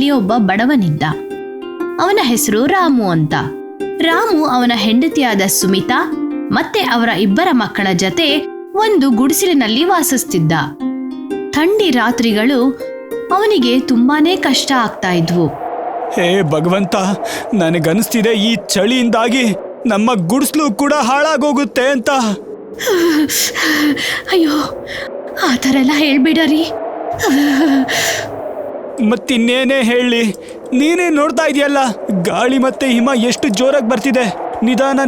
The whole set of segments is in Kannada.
ಅಲ್ಲಿ ಒಬ್ಬ ಬಡವನಿದ್ದ. ಅವನ ಹೆಸರು ರಾಮು ಅಂತ. ರಾಮು ಅವನ ಹೆಂಡತಿಯಾದ ಸುಮಿತಾ ಮತ್ತೆ ಅವರ ಇಬ್ಬರ ಮಕ್ಕಳ ಜೊತೆ ಒಂದು ಗುಡಿಸಲಿನಲ್ಲಿ ವಾಸಿಸ್ತಿದ್ದ. ಥಂಡಿ ರಾತ್ರಿಗಳು ಅವನಿಗೆ ತುಂಬಾನೇ ಕಷ್ಟ ಆಗ್ತಾ ಇದ್ವು. ಹೇ ಭಗವಂತ, ನನಗನ್ನಿಸ್ತಿದೆ ಈ ಚಳಿಯಿಂದಾಗಿ ನಮ್ಮ ಗುಡಿಸ್ಲು ಕೂಡ ಹಾಳಾಗೋಗುತ್ತೆ ಅಂತ. ಅಯ್ಯೋ, ಆ ಥರ ಎಲ್ಲ ಹೇಳ್ಬಿಡರಿ. ಮತ್ತಿನ್ನೇನೇ ಹೇಳಿ, ನೀನೇ ನೋಡ್ತಾ ಇದೆಯಲ್ಲ, ಗಾಳಿ ಮತ್ತೆ ಹಿಮ ಎಷ್ಟು ಜೋರಾಗಿ ಬರ್ತಿದೆ.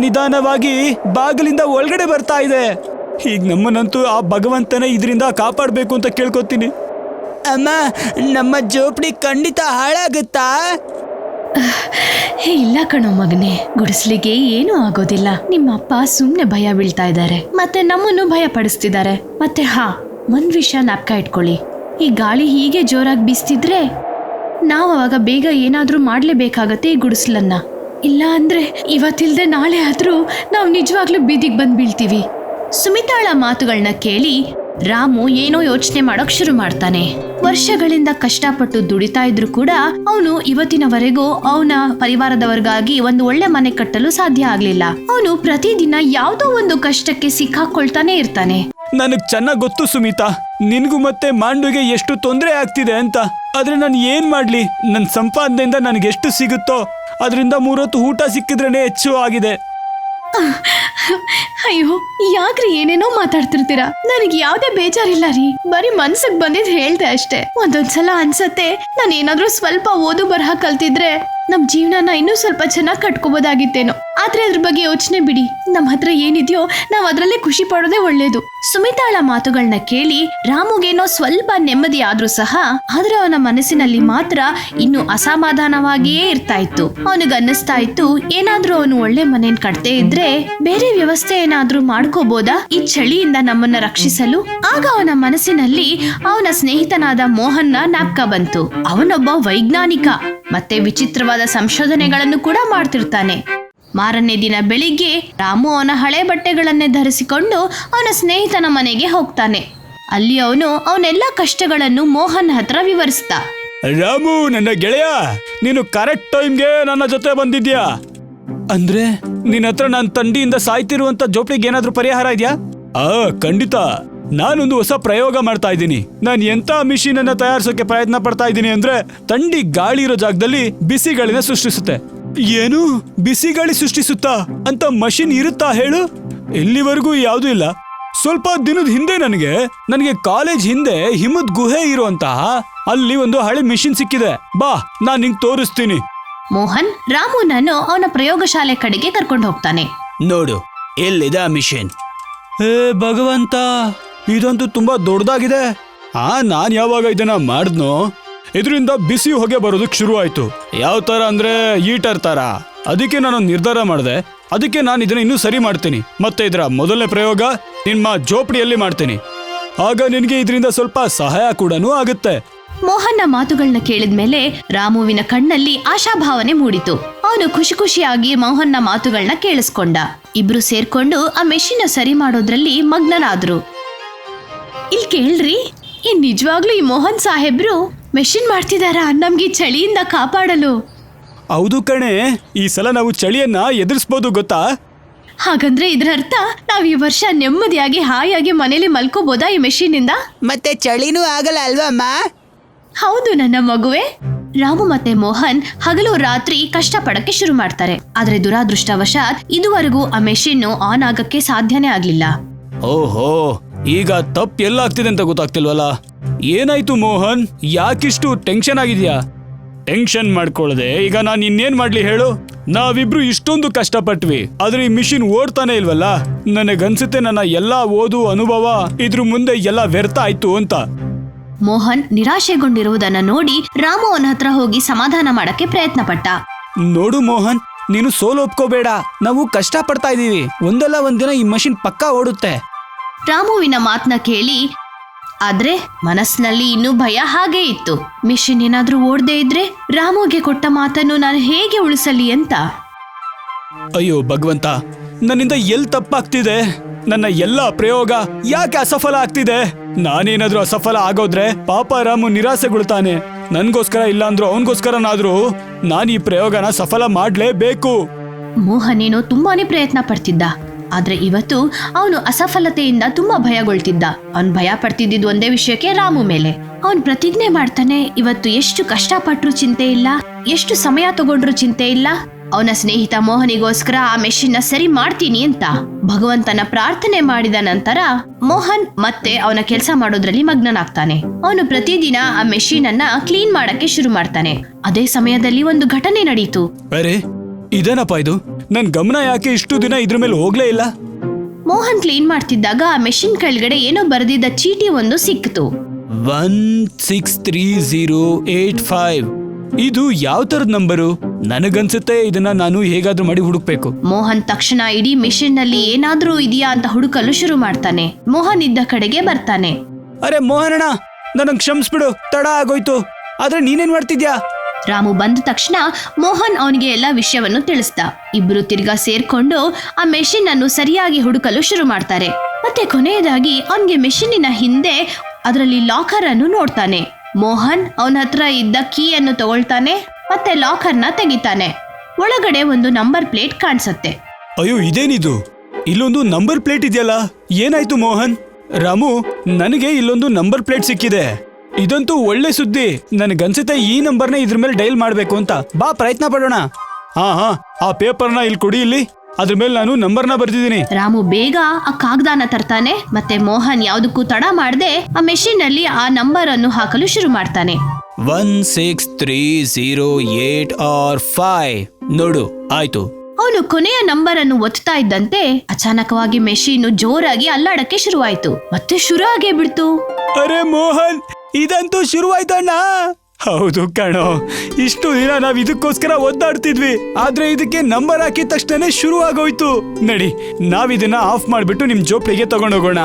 ನಿಧಾನವಾಗಿ ಬಾಗಿಲಿಂದ ಒಳಗಡೆ ಬರ್ತಾ ಇದೆ. ಈಗ ನಮ್ಮನ್ನಂತೂ ಆ ಭಗವಂತನೇ ಇದರಿಂದ ಕಾಪಾಡಬೇಕು ಅಂತ ಕೇಳ್ಕೊತೀನಿ. ಅಮ್ಮ, ನಮ್ಮ ಜೋಪಡಿ ಖಂಡಿತ ಹಾಳಾಗುತ್ತಾ? ಇಲ್ಲ ಕಣೋ ಮಗನೇ, ಗುಡಿಸ್ಲಿಗೆ ಏನೂ ಆಗೋದಿಲ್ಲ. ನಿಮ್ಮಪ್ಪ ಸುಮ್ನೆ ಭಯ ಬೀಳ್ತಾ ಇದ್ದಾರೆ, ಮತ್ತೆ ನಮ್ಮನ್ನು ಭಯ ಪಡಿಸ್ತಿದ್ದಾರೆ. ಮತ್ತೆ ಒಂದ್ ವಿಷಯ ಜ್ಞಾಪಕ ಇಟ್ಕೊಳ್ಳಿ, ಈ ಗಾಳಿ ಹೀಗೆ ಜೋರಾಗಿ ಬೀಸ್ತಿದ್ರೆ ನಾವು ಅವಾಗ ಬೇಗ ಏನಾದ್ರೂ ಮಾಡ್ಲೇಬೇಕಾಗತ್ತೆ ಈ ಗುಡಿಸ್ಲನ್ನ. ಇಲ್ಲ ಅಂದ್ರೆ ಇವತ್ತಿಲ್ದೆ ನಾಳೆ ಆದ್ರೂ ನಾವು ನಿಜವಾಗ್ಲೂ ಬೀದಿಗೆ ಬಂದ್ ಬೀಳ್ತೀವಿ. ಸುಮಿತಾಳ ಮಾತುಗಳನ್ನ ಕೇಳಿ ರಾಮು ಏನೋ ಯೋಚನೆ ಮಾಡೋಕ್ ಶುರು ಮಾಡ್ತಾನೆ. ವರ್ಷಗಳಿಂದ ಕಷ್ಟಪಟ್ಟು ದುಡಿತಾ ಇದ್ರು ಕೂಡ ಅವನು ಇವತ್ತಿನವರೆಗೂ ಅವನ ಪರಿವಾರದವರಿಗಾಗಿ ಒಂದು ಒಳ್ಳೆ ಮನೆ ಕಟ್ಟಲು ಸಾಧ್ಯ ಆಗ್ಲಿಲ್ಲ. ಅವನು ಪ್ರತಿದಿನ ಯಾವ್ದೋ ಒಂದು ಕಷ್ಟಕ್ಕೆ ಸಿಕ್ಕಾಕೊಳ್ತಾನೆ ಇರ್ತಾನೆ. ನನಗ್ ಚೆನ್ನಾಗ್ ಗೊತ್ತು ಸುಮಿತಾ, ನಿನ್ಗೂ ಮತ್ತೆ ಮಾಂಡುಗೆ ಎಷ್ಟು ತೊಂದರೆ ಆಗ್ತಿದೆ ಅಂತ. ಆದ್ರೆ ನಾನು ಏನ್ ಮಾಡ್ಲಿ, ನನ್ನ ಸಂಪಾದನೆಯಿಂದ ನನಗೆಷ್ಟು ಸಿಗುತ್ತೋ ಅದರಿಂದ 3 ಹೊತ್ತು ಊಟ ಸಿಕ್ಕಿದ್ರೇನೆ ಹೆಚ್ಚು ಆಗಿದೆ. ಅಯ್ಯೋ, ಯಾಕ್ರಿ ಏನೇನೋ ಮಾತಾಡ್ತಿರ್ತೀರಾ? ನನಗೆ ಯಾವ್ದೇ ಬೇಜಾರಿಲ್ಲ ರೀ, ಬರೀ ಮನ್ಸಿಗೆ ಬಂದಿದ್ ಹೇಳ್ದೆ ಅಷ್ಟೇ. ಒಂದೊಂದ್ಸಲ ಅನ್ಸತ್ತೆ ನಾನು ಏನಾದ್ರೂ ಸ್ವಲ್ಪ ಓದು ಬರಹ ಕಲ್ತಿದ್ರೆ ನಮ್ ಜೀವನನ ಇನ್ನೂ ಸ್ವಲ್ಪ ಚೆನ್ನಾಗಿ ಕಟ್ಕೋಬೋದಾಗಿತ್ತೇನೋ. ಆದ್ರೆ ಅದ್ರ ಬಗ್ಗೆ ಯೋಚನೆ ಬಿಡಿ, ನಮ್ಮ ಹತ್ರ ಏನಿದೆಯೋ ನಾವ್ ಅದ್ರಲ್ಲೇ ಖುಷಿ ಪಡೋದೇ ಒಳ್ಳೇದು. ಸುಮಿತಾಳ ಮಾತುಗಳನ್ನ ಕೇಳಿ ರಾಮುಗೇನೋ ಸ್ವಲ್ಪ ನೆಮ್ಮದಿ ಆದ್ರೂ ಸಹ ಆದ್ರೆ ಅವನ ಮನಸ್ಸಿನಲ್ಲಿ ಮಾತ್ರ ಇನ್ನು ಅಸಮಾಧಾನವಾಗಿಯೇ ಇರ್ತಾ ಇತ್ತು. ಅವನಿಗನ್ನಿಸ್ತಾ ಇತ್ತು, ಏನಾದ್ರೂ ಅವನು ಒಳ್ಳೆ ಮನೇನ್ ಕಟ್ತೇ ಇದ್ರೆ ಬೇರೆ ವ್ಯವಸ್ಥೆ ಏನಾದ್ರೂ ಮಾಡ್ಕೋಬೋದಾ ಈ ಚಳಿಯಿಂದ ನಮ್ಮನ್ನ ರಕ್ಷಿಸಲು. ಆಗ ಅವನ ಮನಸ್ಸಿನಲ್ಲಿ ಅವನ ಸ್ನೇಹಿತನಾದ ಮೋಹನ್ನ ಜ್ಞಾಪಕ ಬಂತು. ಅವನೊಬ್ಬ ವೈಜ್ಞಾನಿಕ ಮತ್ತೆ ವಿಚಿತ್ರವಾದ ಸಂಶೋಧನೆಗಳನ್ನು ಕೂಡ ಮಾಡ್ತಿರ್ತಾನೆ. ಮಾರನೇ ದಿನ ಬೆಳಿಗ್ಗೆ ರಾಮು ಅವನ ಹಳೆ ಬಟ್ಟೆಗಳನ್ನೇ ಧರಿಸಿಕೊಂಡು ಅವನ ಸ್ನೇಹಿತನ ಮನೆಗೆ ಹೋಗ್ತಾನೆ. ಅಲ್ಲಿ ಅವನು ಅವನೆಲ್ಲ ಕಷ್ಟಗಳನ್ನು ಮೋಹನ್ ಹತ್ರ ವಿವರಿಸ್ತ. ರಾಮು, ನನ್ನ ಗೆಳೆಯ, ನೀನು ಕರೆಕ್ಟ್ ಟೈಮ್ಗೆ ನನ್ನ ಜೊತೆ ಬಂದಿದ್ಯಾ. ಅಂದ್ರೆ ನಿನ್ನ ಹತ್ರ ನಾನು ಥಂಡಿಯಿಂದ ಸಾಯ್ತಿರುವಂತ ಜೋಪಡಿಗೆ ಏನಾದ್ರೂ ಪರಿಹಾರ ಇದೆಯಾ? ಖಂಡಿತ. ನಾನೊಂದು ಹೊಸ ಪ್ರಯೋಗ ಮಾಡ್ತಾ ಇದ್ದೀನಿ. ನಾನು ಎಂತ ಮಿಷಿನ್ ಅನ್ನ ತಯಾರಿಸೋಕೆ ಪ್ರಯತ್ನ ಪಡ್ತಾ ಇದ್ದೀನಿ ಅಂದ್ರೆ ಥಂಡಿ ಗಾಳಿ ಇರೋ ಜಾಗದಲ್ಲಿ ಬಿಸಿ ಗಾಳಿನ ಸೃಷ್ಟಿಸುತ್ತೆ. ಏನು, ಬಿಸಿ ಗಾಳಿ ಸೃಷ್ಟಿಸುತ್ತಾ ಅಂತ ಮಷಿನ್ ಇರುತ್ತಾ ಹೇಳು? ಇಲ್ಲಿವರೆಗೂ ಯಾವುದೂ ಇಲ್ಲ. ಸ್ವಲ್ಪ ದಿನದ ಹಿಂದೆ ನನಗೆ ಕಾಲೇಜ್ ಹಿಂದೆ ಹಿಮದ ಗುಹೆ ಇರುವಂತಹ ಅಲ್ಲಿ ಒಂದು ಹಳೆ ಮಿಷಿನ್ ಸಿಕ್ಕಿದೆ. ಬಾ, ನಾನ್ ನಿಂಗೆ ತೋರಿಸ್ತೀನಿ. ಮೋಹನ್ ರಾಮುನನ್ನು ಅವನ ಪ್ರಯೋಗಶಾಲೆ ಕಡೆಗೆ ಕರ್ಕೊಂಡು ಹೋಗ್ತಾನೆ. ನೋಡು, ಎಲ್ಲಿದೆ ಆ ಮಿಷನ್? ಹೇ ಭಗವಂತ, ಇದಂತೂ ತುಂಬಾ ದೊಡ್ಡದಾಗಿದೆ. ನಾನ್ ಯಾವಾಗ ಇದನ್ನ ಮಾಡಿದ್ನೋ ಇದರಿಂದ ಬಿಸಿ ಹೊಗೆ ಬರೋದಕ್ಕೆ ಶುರು ಆಯ್ತು. ಯಾವ ತರ ಅಂದ್ರೆ ಹೀಟರ್ ತರ. ಅದಕ್ಕೆ ನಾನು ನಿರ್ಧಾರ ಮಾಡಿದೆ, ಅದಕ್ಕೆ ನಾನು ಇದನ್ನ ಇನ್ನೂ ಸರಿ ಮಾಡ್ತೀನಿ. ಮತ್ತೆ ಇದರ ಮೊದಲನೇ ಪ್ರಯೋಗ ನಿಮ್ಮ ಜೋಪಡಿಯಲ್ಲಿ ಮಾಡ್ತೀನಿ. ಆಗ ನಿನ್ಗೆ ಇದರಿಂದ ಸ್ವಲ್ಪ ಸಹಾಯ ಕೂಡ ಆಗುತ್ತೆ. ಮೋಹನ್ನ ಮಾತುಗಳನ್ನ ಕೇಳಿದ್ಮೇಲೆ ರಾಮುವಿನ ಕಣ್ಣಲ್ಲಿ ಆಶಾಭಾವನೆ ಮೂಡಿತು. ಅವನು ಖುಷಿಯಾಗಿ ಮೋಹನ್ನ ಮಾತುಗಳನ್ನ ಕೇಳಿಸ್ಕೊಂಡ. ಇಬ್ರು ಸೇರ್ಕೊಂಡು ಆ ಮೆಷಿನ್ ಸರಿ ಮಾಡೋದ್ರಲ್ಲಿ ಮಗ್ನರಾದ್ರು. ಇಲ್ಲಿ ಕೇಳ್ರಿ, ನಿಜವಾಗ್ಲೂ ಈ ಮೋಹನ್ ಸಾಹೇಬ್ರು ಮೆಷಿನ್ ಮಾಡ್ತಿದಾರ ನಮ್ಗೆ ಚಳಿಯಿಂದ ಕಾಪಾಡಲು? ಹೌದು ಕಣೆ, ಈ ಸಲ ನಾವು ಚಳಿಯನ್ನ ಎದುರಿಸಬಹುದು ಗೊತ್ತಾ? ಹಾಗಂದ್ರೆ ಇದ್ರ ಅರ್ಥ ನಾವ್ ಈ ವರ್ಷ ನೆಮ್ಮದಿಯಾಗಿ ಹಾಯಾಗಿ ಮನೇಲಿ ಮಲ್ಕೋಬೋದಾ ಈ ಮೆಷಿನ್ ಇಂದ? ಮತ್ತೆ ಚಳಿನೂ ಆಗಲ್ಲ ಅಲ್ವಮ್ಮ? ಹೌದು ನನ್ನ ಮಗುವೆ. ರಾಮು ಮತ್ತೆ ಮೋಹನ್ ಹಗಲು ರಾತ್ರಿ ಕಷ್ಟ ಪಡಕ್ಕೆ ಶುರು ಮಾಡ್ತಾರೆ. ಆದ್ರೆ ದುರಾದೃಷ್ಟವಶಾತ್ ಇದುವರೆಗೂ ಆ ಮೆಷಿನ್ ಆನ್ ಆಗಕ್ಕೆ ಸಾಧ್ಯನೇ ಆಗ್ಲಿಲ್ಲ. ಓಹೋ, ಈಗ ತಪ್ಪು ಎಲ್ಲಾಗ್ತಿದೆ ಅಂತ ಗೊತ್ತಾಗ್ತಿಲ್ವಲ್ಲ. ಏನಾಯ್ತು ಮೋಹನ್, ಯಾಕಿಷ್ಟು ಟೆನ್ಷನ್ ಆಗಿದ್ಯಾ? ಟೆನ್ಷನ್ ಮಾಡ್ಕೊಳ್ಳದೆ ಈಗ ನಾನು ಇನ್ನೇನ್ ಮಾಡ್ಲಿ ಹೇಳು? ನಾವಿಬ್ರು ಇಷ್ಟೊಂದು ಕಷ್ಟಪಟ್ವಿ, ಆದ್ರೆ ಈ ಮಿಷಿನ್ ಓಡ್ತಾನೆ ಇಲ್ವಲ್ಲ. ನನಗನ್ಸುತ್ತೆ ನನ್ನ ಎಲ್ಲಾ ಓದು ಅನುಭವ ಇದ್ರ ಮುಂದೆ ಎಲ್ಲ ವ್ಯರ್ಥ ಆಯ್ತು ಅಂತ. ಮೋಹನ್ ನಿರಾಶೆಗೊಂಡಿರುವುದನ್ನ ನೋಡಿ ರಾಮು ಅವನ ಹತ್ರ ಹೋಗಿ ಸಮಾಧಾನ ಮಾಡಕ್ಕೆ ಪ್ರಯತ್ನ ಪಟ್ಟ. ನೋಡು ಮೋಹನ್, ನೀನು ಸೋಲು ಒಪ್ಕೋಬೇಡ. ನಾವು ಕಷ್ಟ ಪಡ್ತಾ ಇದೀವಿ, ಒಂದಲ್ಲ ಒಂದಿನ ಈ ಮಷಿನ್ ಪಕ್ಕಾ ಓಡುತ್ತೆ. ರಾಮುವಿನ ಮಾತನ್ನ ಕೇಳಿ ಆದ್ರೆ ಮನಸ್ಸಿನಲ್ಲಿ ಇನ್ನೂ ಭಯ ಹಾಗೇ ಇತ್ತು. ಮಿಷಿನ್ ಏನಾದ್ರೂ ಓಡದೆ ಇದ್ರೆ ರಾಮುಗೆ ಕೊಟ್ಟ ಮಾತನ್ನು ನಾನು ಹೇಗೆ ಉಳಿಸಲಿ ಅಂತ. ಅಯ್ಯೋ ಭಗವಂತ, ನನ್ನಿಂದ ಎಲ್ಲಿ ತಪ್ಪಾಗ್ತಿದೆ? ನನ್ನ ಎಲ್ಲಾ ಪ್ರಯೋಗ ಯಾಕೆ ಅಸಫಲ ಆಗ್ತಿದೆ? ನಾನೇನಾದ್ರೂ ಅಸಫಲ ಆಗೋದ್ರೆ ಪಾಪ ರಾಮು ನಿರಾಸೆಗೊಳ್ತಾನೆ. ನನ್ಗೋಸ್ಕರ ಇಲ್ಲ ಅಂದ್ರೂ ಅವನಿಗೋಸ್ಕರನಾದ್ರೂ ನಾನು ಈ ಪ್ರಯೋಗನ ಸಫಲ ಮಾಡ್ಲೇಬೇಕು. ಮೋಹನ್ ಏನೋ ತುಂಬಾನೇ ಪ್ರಯತ್ನ ಪಡ್ತಿದ್ದ, ಆದ್ರೆ ಇವತ್ತು ಅವನು ಅಸಫಲತೆಯಿಂದ ತುಂಬಾ ಭಯಗೊಳ್ತಿದ್ದ. ಅವನ್ ಭಯ ಪಡ್ತಿದ್ದಿದ್ದು ಒಂದೇ ವಿಷಯಕ್ಕೆ, ರಾಮು ಮೇಲೆ. ಅವನ್ ಪ್ರತಿಜ್ಞೆ ಮಾಡ್ತಾನೆ, ಇವತ್ತು ಎಷ್ಟು ಕಷ್ಟಪಟ್ರು ಚಿಂತೆ ಇಲ್ಲ, ಎಷ್ಟು ಸಮಯ ತಗೊಂಡ್ರು ಚಿಂತೆ ಇಲ್ಲ, ಅವನ ಸ್ನೇಹಿತ ಮೋಹನಿಗೋಸ್ಕರ ಆ ಮೆಷಿನ್ ನ ಸರಿ ಮಾಡ್ತೀನಿ ಅಂತ ಭಗವಂತನ ಪ್ರಾರ್ಥನೆ ಮಾಡಿದ ನಂತರ ಮೋಹನ್ ಮತ್ತೆ ಅವನ ಕೆಲಸ ಮಾಡೋದ್ರಲ್ಲಿ ಮಗ್ನನಾಗ್ತಾನೆ. ಅವನು ಪ್ರತಿದಿನ ಆ ಮೆಷಿನ್ ಅನ್ನ ಕ್ಲೀನ್ ಮಾಡಕ್ಕೆ ಶುರು ಮಾಡ್ತಾನೆ. ಅದೇ ಸಮಯದಲ್ಲಿ ಒಂದು ಘಟನೆ ನಡೀತು. ಅರೆ ಇದೇನಪ್ಪ ಇದು, ನನ್ ಗಮನ ಯಾಕೆ ಇಷ್ಟು ದಿನ ಇದ್ರ ಮೇಲೆ ಹೋಗ್ಲೇ ಇಲ್ಲ? ಮೋಹನ್ ಕ್ಲೀನ್ ಮಾಡ್ತಿದ್ದಾಗ ಆ ಮೆಷಿನ್ ಕೆಳಗಡೆ ಏನೋ ಬರೆದಿದ್ದ ಚೀಟಿ ಒಂದು ಸಿಕ್ತು. 163085. ಇದು ಯಾವ ತರದ ನಂಬರು? ನನಗನ್ಸುತ್ತೆ ಇದನ್ನ ನಾನು ಹೇಗಾದ್ರೂ ಮಾಡಿ ಹುಡುಕ್ಬೇಕು. ಮೋಹನ್ ತಕ್ಷಣ ಇಡೀ ಮಿಷಿನ್ ನಲ್ಲಿ ಏನಾದ್ರೂ ಇದೆಯಾ ಅಂತ ಹುಡುಕಲು ಶುರು ಮಾಡ್ತಾನೆ. ಮೋಹನ್ ಇದ್ದ ಕಡೆಗೆ ಬರ್ತಾನೆ. ಅರೆ ಮೋಹನಣ್ಣ, ನನಗ್ ಕ್ಷಮಿಸ್ಬಿಡು, ತಡ ಆಗೋಯ್ತು. ಆದ್ರೆ ನೀನೇನ್ ಮಾಡ್ತಿದ್ಯಾ? ರಾಮು ಬಂದ ತಕ್ಷಣ ಮೋಹನ್ ಅವನಿಗೆ ಎಲ್ಲ ವಿಷಯವನ್ನು ತಿಳಿಸ್ದ. ಇಬ್ರು ತಿರ್ಗಾ ಸೇರ್ಕೊಂಡು ಆ ಮೆಷಿನ್ ಅನ್ನು ಸರಿಯಾಗಿ ಹುಡುಕಲು ಶುರು ಮಾಡ್ತಾರೆ. ಮತ್ತೆ ಕೊನೆಯದಾಗಿ ಅವನಿಗೆ ಮೆಷಿನಿನ ಹಿಂದೆ ಅದರಲ್ಲಿ ಲಾಕರ್ ಅನ್ನು ನೋಡ್ತಾನೆ. ಮೋಹನ್ ಅವನ ಹತ್ರ ಇದ್ದ ಕೀ ಅನ್ನು ತಗೊಳ್ತಾನೆ ಮತ್ತೆ ಲಾಕರ್ನ ತೆಗಿತಾನೆ. ಒಳಗಡೆ ಒಂದು ನಂಬರ್ ಪ್ಲೇಟ್ ಕಾಣಿಸುತ್ತೆ. ಅಯ್ಯೋ ಇದೇನಿದು? ಇಲ್ಲೊಂದು ನಂಬರ್ ಪ್ಲೇಟ್ ಇದೆಯಲ್ಲ, ಏನಾಯ್ತು ಮೋಹನ್? ರಾಮು, ನನಗೆ ಇಲ್ಲೊಂದು ನಂಬರ್ ಪ್ಲೇಟ್ ಸಿಕ್ಕಿದೆ. ಇದಂತೂ ಒಳ್ಳೆ ಸುದ್ದಿ. ನನಗನ್ಸುತ್ತೆ ಈ ನಂಬರ್ನ ಇದ್ರ ಮೇಲೆ ಡೈಲ್ ಮಾಡ್ಬೇಕು ಅಂತ. ಬಾ ಪ್ರಯತ್ನ ಪಡೋಣ. ಹಾ ಆ ಪೇಪರ್ನ ಇಲ್ಲಿ ಕೊಡಿ, ಇಲ್ಲಿ ಅದ್ರ ಮೇಲೆ ನಾನು ನಂಬರ್ನ ಬರ್ತಿದ್ದೀನಿ. ರಾಮು ಬೇಗ ಆ ಕಾಗದಾನ ತರ್ತಾನೆ. ಮತ್ತೆ ಮೋಹನ್ ಯಾವುದಕ್ಕೂ ತಡ ಮಾಡದೆ ಆ ಮೆಷಿನ್ ನಲ್ಲಿ ಆ ನಂಬರ್ ಅನ್ನು ಹಾಕಲು ಶುರು ಮಾಡ್ತಾನೆ. 163085. ನೋಡು, ಆಯ್ತು. ಅವನು ಕೊನೆಯ ನಂಬರ್ ಅನ್ನು ಒತ್ತಾ ಇದ್ದಂತೆ ಅಚಾನಕವಾಗಿ ಮೆಷಿನ್ ಜೋರಾಗಿ ಅಲ್ಲಾಡಕ್ಕೆ ಶುರುವಾಯ್ತು. ಮತ್ತೆ ಶುರು ಆಗೇ ಬಿಡ್ತು. ಅರೆ ಮೋಹನ್, ಇದಂತೂ ಶುರುವಾಯ್ತಣ್ಣ. ಹೌದು ಕಣೋ, ಇಷ್ಟು ದಿನ ನಾವ್ ಇದಕ್ಕೋಸ್ಕರ ಒದ್ದಾಡ್ತಿದ್ವಿ, ಆದ್ರೆ ಇದಕ್ಕೆ ನಂಬರ್ ಹಾಕಿದ ತಕ್ಷಣ ಶುರು ಆಗೋಯ್ತು. ನಡಿ, ನಾವಿದನ್ನ ಆಫ್ ಮಾಡ್ಬಿಟ್ಟು ನಿಮ್ ಜೋಪ್ಲಿಗೆ ತಗೊಂಡೋಗೋಣ.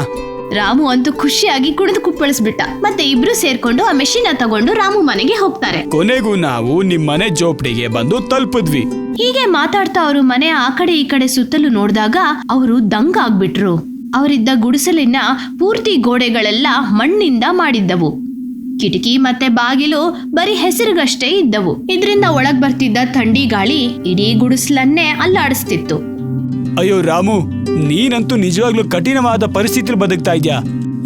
ರಾಮು ಅಂತೂ ಖುಷಿಯಾಗಿ ಕುಡಿದು ಕುಪ್ಪಳಿಸ್ಬಿಟ್ಟ. ಮತ್ತೆ ಇಬ್ರು ಸೇರ್ಕೊಂಡು ಆ ಮೆಷಿನ್ ತಗೊಂಡು ರಾಮು ಮನೆಗೆ ಹೋಗ್ತಾರೆ. ಕೊನೆಗೂ ನಾವು ನಿಮ್ ಮನೆ ಜೋಪ್ಡಿಗೆ ಬಂದು ತಲುಪಿದ್ವಿ. ಹೀಗೆ ಮಾತಾಡ್ತಾ ಅವರು ಮನೆ ಆ ಕಡೆ ಈ ಕಡೆ ಸುತ್ತಲೂ ನೋಡಿದಾಗ ಅವರು ದಂಗಾಗ್ಬಿಟ್ರು. ಅವರಿದ್ದ ಗುಡಿಸಲಿನ ಪೂರ್ತಿ ಗೋಡೆಗಳೆಲ್ಲ ಮಣ್ಣಿಂದ ಮಾಡಿದ್ದವು. ಕಿಟಕಿ ಮತ್ತೆ ಬಾಗಿಲು ಬರೀ ಹೆಸರಿಗಷ್ಟೇ ಇದ್ದವು. ಇದರಿಂದ ಒಳಗ್ ಬರ್ತಿದ್ದ ಥಂಡಿ ಗಾಳಿ ಇಡೀ ಗುಡಿಸಲನ್ನೇ ಅಲ್ಲಾಡಿಸ್ತಿತ್ತು. ಅಯ್ಯೋ ರಾಮು, ನೀನಂತೂ ನಿಜವಾಗ್ಲೂ ಕಠಿಣವಾದ ಪರಿಸ್ಥಿತಿ ಬದುಕ್ತಾ ಇದ್ಯಾ.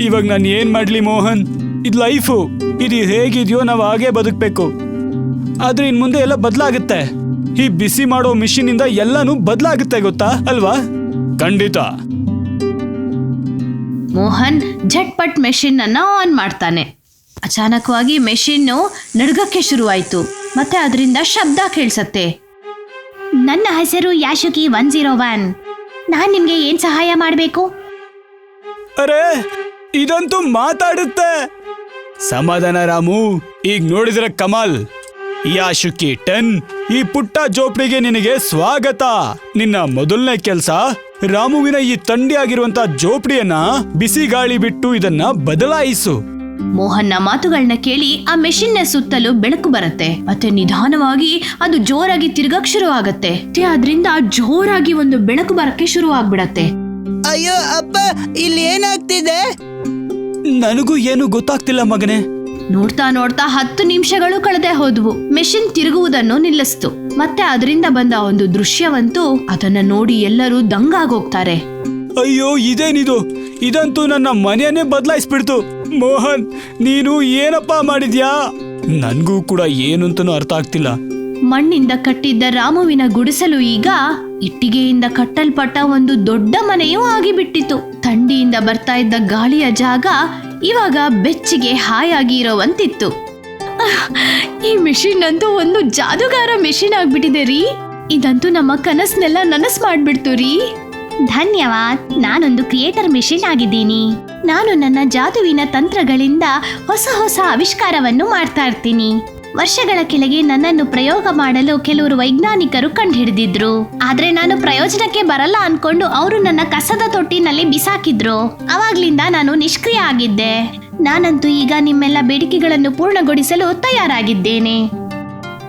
ಇವಾಗ ನಾನು ಏನ್ ಮಾಡ್ಲಿ ಮೋಹನ್? ಇದು ಲೈಫು, ಇದು ಹೇಗಿದೆಯೋ ನಾವು ಹಾಗೆ ಬದುಕ್ಬೇಕು. ಆದ್ರೆ ಇನ್ ಮುಂದೆ ಎಲ್ಲ ಬದಲಾಗುತ್ತೆ. ಈ ಬಿಸಿ ಮಾಡೋ ಮಿಷಿನ್ ಇಂದ ಎಲ್ಲಾನು ಬದಲಾಗುತ್ತೆ, ಗೊತ್ತಾ ಅಲ್ವಾ? ಖಂಡಿತ. ಮೋಹನ್ ಝಟ್ಪಟ್ ಮೆಷಿನ್ ಅನ್ನ ಆನ್ ಮಾಡ್ತಾನೆ. ಅಚಾನಕವಾಗಿ ಮೆಷಿನ್ ನಡ್ಗಕ್ಕೆ ಶುರುವಾಯ್ತು. ಮತ್ತೆ ಅದರಿಂದ ಶಬ್ದ ಕೇಳಿಸತ್ತೆ. ನನ್ನ ಹೆಸರು ಯಾಶುಕಿ 101. ನಾನ್ ನಿಮ್ಗೆ ಏನ್ ಸಹಾಯ ಮಾಡ್ಬೇಕು? ಅರೆ ಇದಂತೂ ಮಾತಾಡುತ್ತೆ. ಸಮಾಧಾನ ರಾಮು, ಈಗ ನೋಡಿದ್ರೆ ಕಮಾಲ್. ಯಾಶುಕಿ 10, ಈ ಪುಟ್ಟ ಜೋಪ್ಡಿಗೆ ನಿನಗೆ ಸ್ವಾಗತ. ನಿನ್ನ ಮೊದಲನೇ ಕೆಲ್ಸ ರಾಮುವಿನ ಈ ಥಂಡಿಯಾಗಿರುವಂತ ಜೋಪ್ಡಿಯನ್ನ ಬಿಸಿ ಗಾಳಿ ಬಿಟ್ಟು ಇದನ್ನ ಬದಲಾಯಿಸು. ಮೋಹನ್ನ ಮಾತುಗಳನ್ನ ಕೇಳಿ ಆ ಮೆಷಿನ್ ನ ಸುತ್ತಲೂ ಬೆಳಕು ಬರುತ್ತೆ. ಮತ್ತೆ ನಿಧಾನವಾಗಿ ಅದು ಜೋರಾಗಿ ತಿರ್ಗಕ್ ಶುರು ಆಗತ್ತೆ. ಅದರಿಂದ ಜೋರಾಗಿ ಒಂದು ಬೆಳಕು ಬರಕ್ಕೆ ಶುರು ಆಗ್ಬಿಡತ್ತೆ. ಅಯ್ಯೋ ಅಪ್ಪ, ಇಲ್ಲಿ ಏನಾಗ್ತಿದೆ? ನನಗೂ ಏನು ಗೊತ್ತಾಗ್ತಿಲ್ಲ ಮಗನೇ. ನೋಡ್ತಾ ನೋಡ್ತಾ 10 ನಿಮಿಷಗಳು ಕಳೆದೇ ಹೋದ್ವು. ಮೆಷಿನ್ ತಿರುಗುವುದನ್ನು ನಿಲ್ಲಿಸ್ತು. ಮತ್ತೆ ಅದರಿಂದ ಬಂದ ಒಂದು ದೃಶ್ಯವಂತೂ ಅದನ್ನ ನೋಡಿ ಎಲ್ಲರೂ ದಂಗಾಗೋಗ್ತಾರೆ. ಅಯ್ಯೋ ಇದೇನಿದು? ಇದಂತೂ ನನ್ನ ಮನೆಯನ್ನೇ ಬದಲಾಯಿಸ್ಬಿಡ್ತು. ಮೋಹನ್, ನೀನು ಏನಪ್ಪಾ ಮಾಡಿದ್ಯಾ? ನನ್ಗೂ ಕೂಡ ಏನು ಅಂತಾನೂ ಅರ್ಥ ಆಗ್ತಿಲ್ಲ. ಮಣ್ಣಿಂದ ಕಟ್ಟಿದ್ದ ರಾಮುವಿನ ಗುಡಿಸಲು ಈಗ ಇಟ್ಟಿಗೆಯಿಂದ ಕಟ್ಟಲ್ಪಟ್ಟ ಒಂದು ದೊಡ್ಡ ಮನೆಯೂ ಆಗಿಬಿಟ್ಟಿತು. ಥಂಡಿಯಿಂದ ಬರ್ತಾ ಇದ್ದ ಗಾಳಿಯ ಜಾಗ ಇವಾಗ ಬೆಚ್ಚಿಗೆ ಹಾಯಾಗಿ ಇರೋವಂತಿತ್ತು. ಈ ಮೆಷಿನ್ ಅಂತೂ ಒಂದು ಜಾದುಗಾರ ಮೆಷಿನ್ ಆಗ್ಬಿಟ್ಟಿದೆ ರೀ. ಇದಂತೂ ನಮ್ಮ ಕನಸನ್ನೆಲ್ಲ ನನಸು ಮಾಡ್ಬಿಡ್ತು ರೀ. ಧನ್ಯವಾದ. ನಾನೊಂದು ಕ್ರಿಯೇಟರ್ ಮೆಷಿನ್ ಆಗಿದ್ದೀನಿ. ನಾನು ನನ್ನ ಜಾದುವಿನ ತಂತ್ರಗಳಿಂದ ಹೊಸ ಹೊಸ ಆವಿಷ್ಕಾರವನ್ನು ಮಾಡ್ತಾ ಇರ್ತೀನಿ. ವರ್ಷಗಳ ಕೆಳಗೆ ನನ್ನನ್ನು ಪ್ರಯೋಗ ಮಾಡಲು ಕೆಲವರು ವೈಜ್ಞಾನಿಕರು ಕಂಡುಹಿಡಿದಿದ್ರು. ಆದ್ರೆ ನಾನು ಪ್ರಯೋಜನಕ್ಕೆ ಬರಲ್ಲ ಅನ್ಕೊಂಡು ಅವರು ನನ್ನ ಕಸದ ತೊಟ್ಟಿನಲ್ಲಿ ಬಿಸಾಕಿದ್ರು. ಅವಾಗ್ಲಿಂದ ನಾನು ನಿಷ್ಕ್ರಿಯ ಆಗಿದ್ದೆ. ನಾನಂತೂ ಈಗ ನಿಮ್ಮೆಲ್ಲ ಬೇಡಿಕೆಗಳನ್ನು ಪೂರ್ಣಗೊಳಿಸಲು ತಯಾರಾಗಿದ್ದೇನೆ.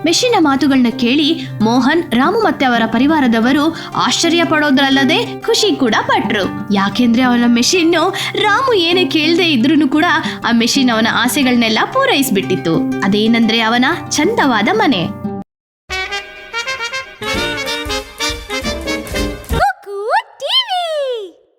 ಮೆಷಿನ್ನ ಮಾತುಗಳನ್ನ ಕೇಳಿ ಮೋಹನ್, ರಾಮು ಮತ್ತೆ ಅವರ ಪರಿವಾರದವರು ಆಶ್ಚರ್ಯ ಪಡೋದ್ರಲ್ಲದೆ ಖುಷಿ ಕೂಡ ಪಟ್ರು. ಯಾಕೆಂದ್ರೆ ಅವನ ಮೆಷಿನ್ ರಾಮು ಏನೇ ಕೇಳದೆ ಇದ್ರೂ ಕೂಡ ಆ ಮೆಷಿನ್ ಅವನ ಆಸೆಗಳನ್ನೆಲ್ಲ ಪೂರೈಸ್ಬಿಟ್ಟಿತ್ತು. ಅದೇನಂದ್ರೆ ಅವನ ಚಂದವಾದ ಮನೆ.